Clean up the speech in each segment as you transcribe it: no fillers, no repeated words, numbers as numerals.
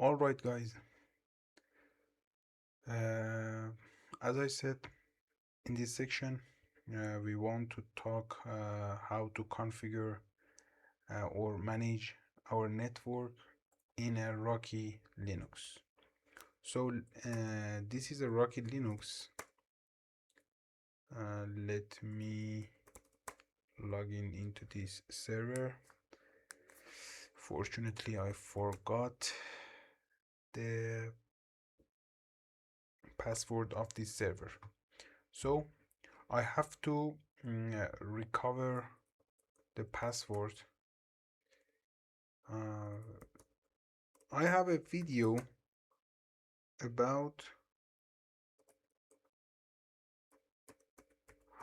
Alright guys, uh, as I said in this section, we want to talk how to configure or manage our network in a Rocky Linux. So this is a Rocky Linux. Let me log in into this server. Fortunately, I forgot the password of this server, so I have to recover the password. I have a video about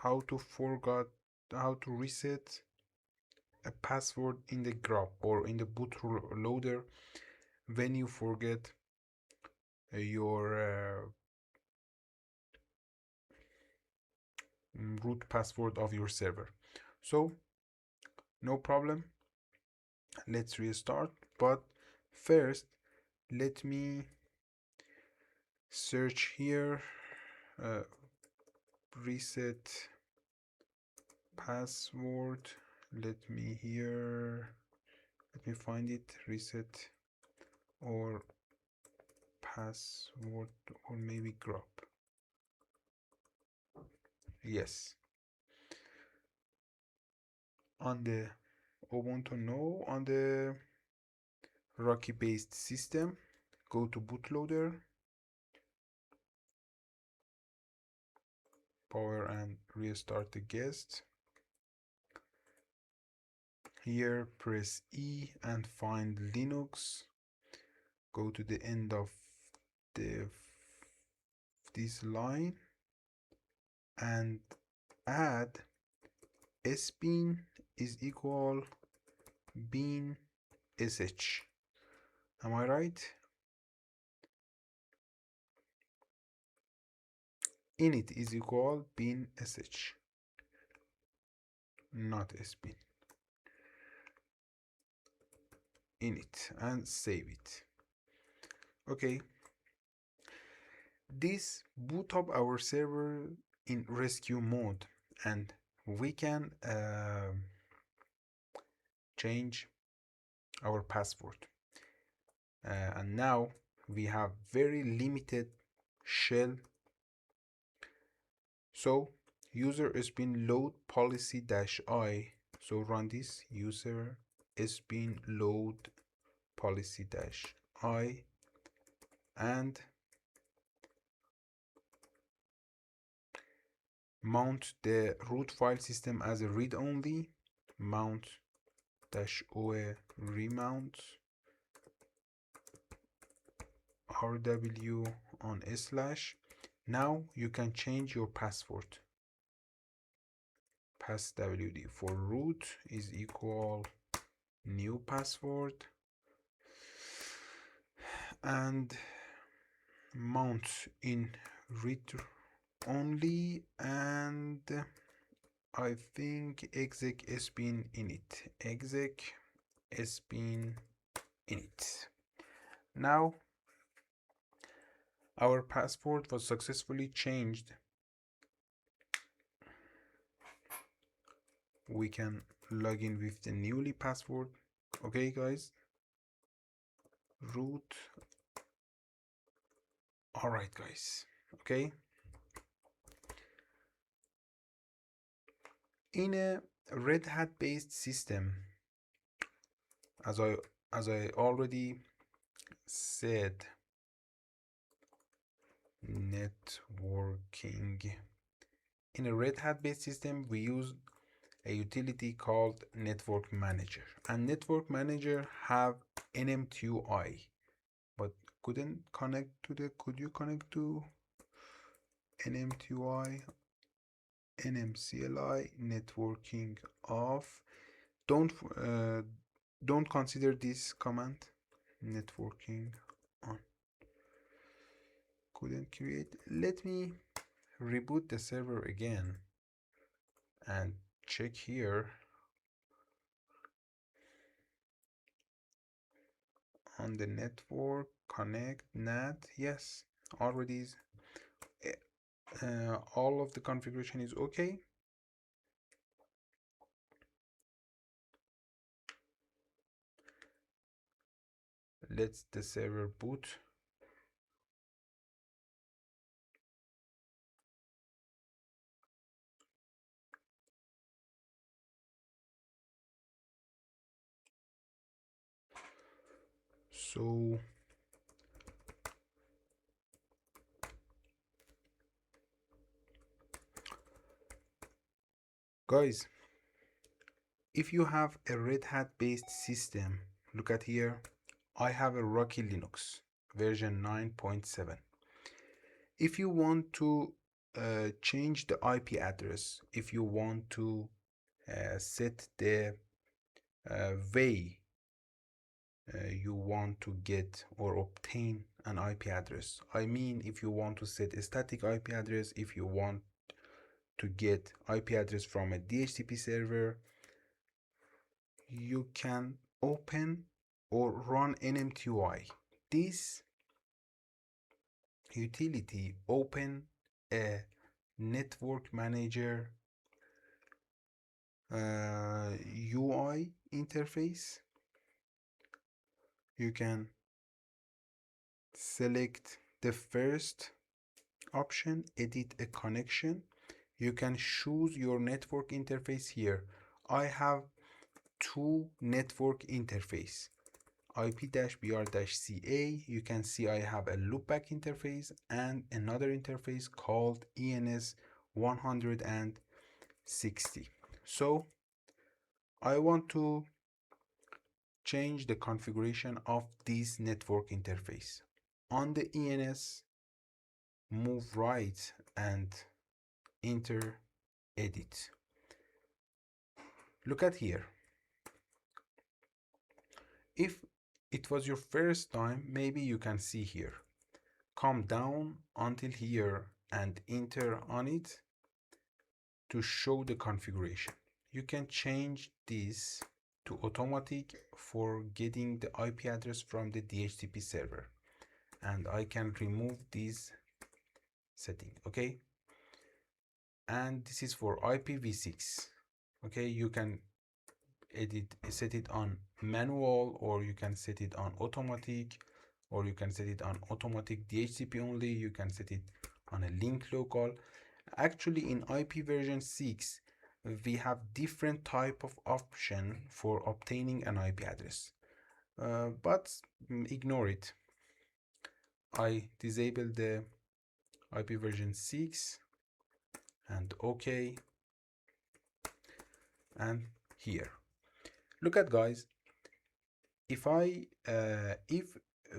how to reset a password in the grub or in the bootloader when you forget your root password of your server. So no problem, let's restart. But first, let me search here, reset password. Let me find it. Reset or password, or maybe grub. Yes, on the Ubuntu, no, on the Rocky-based system, go to bootloader, power and restart the guest. Here press E and find Linux. Go to the end of this line and add sbin is equal bin sh. Am I right? Init is equal bin sh, not sbin. Init and save it. Okay, this boot up our server in rescue mode, and we can change our password. And now we have very limited shell. So user sbin load policy -I. So run this user sbin load policy -I and mount the root file system as a read-only. Mount -o remount rw on /. Now you can change your password. Passwd for root is equal new password, and mount in read only, and I think exec sbin init. Exec sbin init. Now our password was successfully changed. We can log in with the newly password. Okay guys, root. All right guys, okay. In a Red Hat based system, as I already said, networking. In a Red Hat based system, we use a utility called NetworkManager, and NetworkManager have NMTUI, but couldn't connect to the. Could you connect to NMTUI? NMCLI networking off. Don't consider this command. Networking on. Couldn't create. Let me reboot the server again and check here. on the network, connect, NAT, yes, already is, all of the configuration is okay. Let's the server boot. So guys, if you have a Red Hat based system, look at here, I have a RockyLinux version 9.7. If you want to change the IP address, if you want to set the way you want to get or obtain an IP address, I mean, if you want to set a static IP address, if you want to get IP address from a DHCP server, you can open or run NMTUI. This utility open a NetworkManager UI interface. You can select the first option, edit a connection. You can choose your network interface here. I have two network interface, IP-BR-CA. You can see I have a loopback interface and another interface called ENS 160. So I want to change the configuration of this network interface. On the ENS, move right and enter edit. Look at here. If it was your first time, maybe you can see here. Come down until here and enter on it to show the configuration. You can change this to automatic for getting the IP address from the DHCP server, and I can remove this setting. Okay, and this is for IPv6. Okay, you can set it on manual, or you can set it on automatic, or you can set it on automatic DHCP only. You can set it on a link local. Actually, in IP version 6, we have different type of option for obtaining an IP address, but ignore it. I disable the IP version 6 and OK, and here look at, guys, if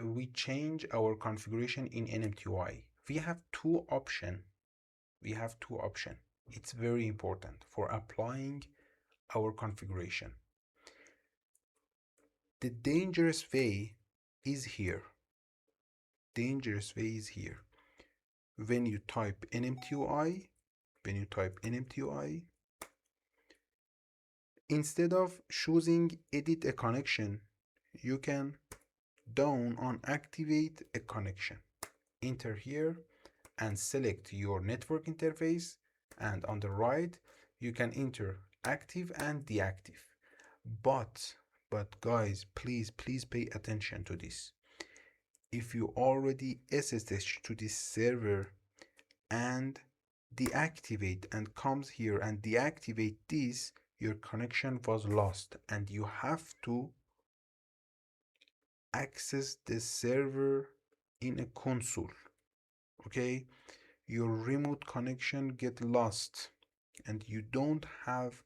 we change our configuration in NMTUI, we have two options. It's very important for applying our configuration. The dangerous way is here. When you type NMTUI, instead of choosing edit a connection, you can down on activate a connection. Enter here and select your network interface, and on the right you can enter active and deactive. But guys, please pay attention to this. If you already SSH to this server and deactivate and comes here and deactivate this, your connection was lost, and you have to access the server in a console. Okay, your remote connection get lost and you don't have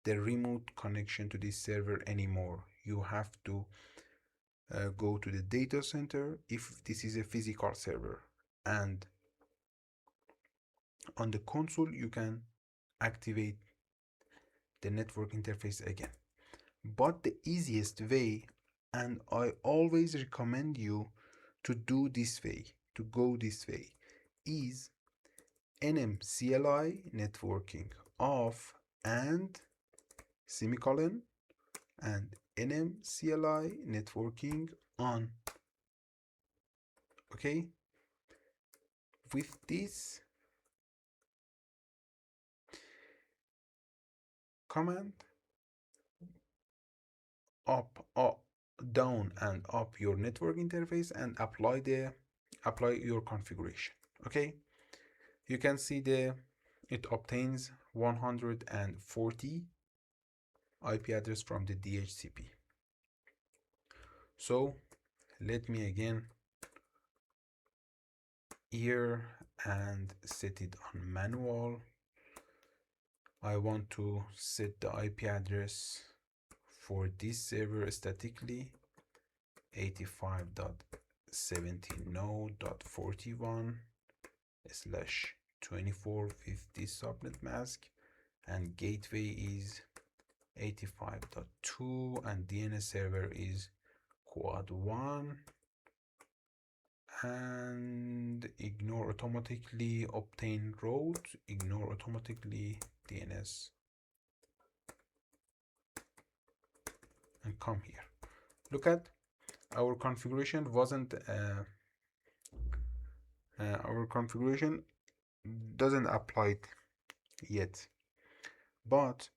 the remote connection to this server anymore. You have to go to the data center if this is a physical server, and on the console you can activate the network interface again. But the easiest way, and I always recommend you to go this way, is nmcli networking off and semicolon and NMCLI networking on. Okay, with this command, up, down and up your network interface and apply your configuration. Okay, you can see it obtains 140 IP address from the DHCP. So let me again here and set it on manual. I want to set the IP address for this server statically 85.17.node.41/24 with this subnet mask, and gateway is 85.2 and DNS server is quad 1, and ignore automatically obtain route, ignore automatically DNS, and come here. Look at our configuration our configuration doesn't apply it yet, but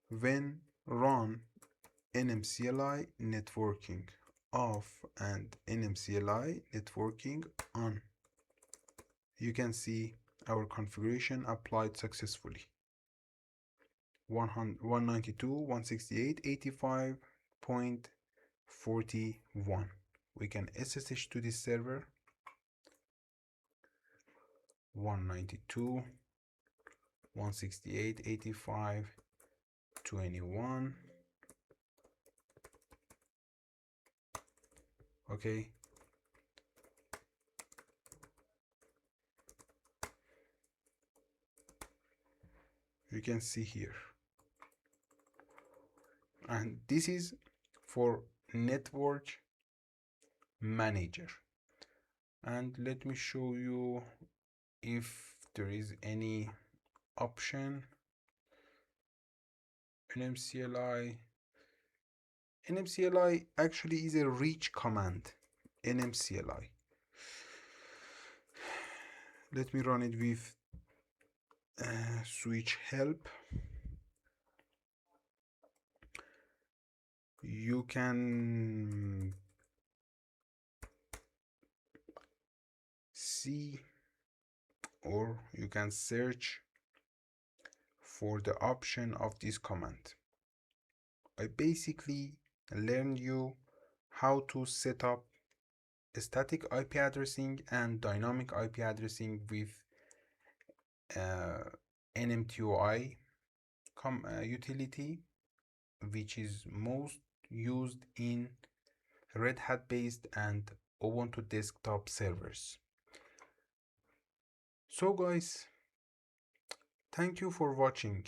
when run NMCLI networking off and NMCLI networking on, you can see our configuration applied successfully. 192.168.85.41. We can SSH to this server 192.168.85.21. Okay, you can see here, and this is for network manager. And let me show you if there is any option. NMCLI actually is a reach command. NMCLI, let me run it with switch help. You can see, or you can search for the option of this command. I basically learned you how to set up static IP addressing and dynamic IP addressing with NMTOI utility, which is most used in Red Hat based and Ubuntu desktop servers. So guys, thank you for watching,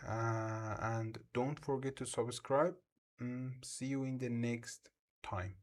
and don't forget to subscribe. See you in the next time.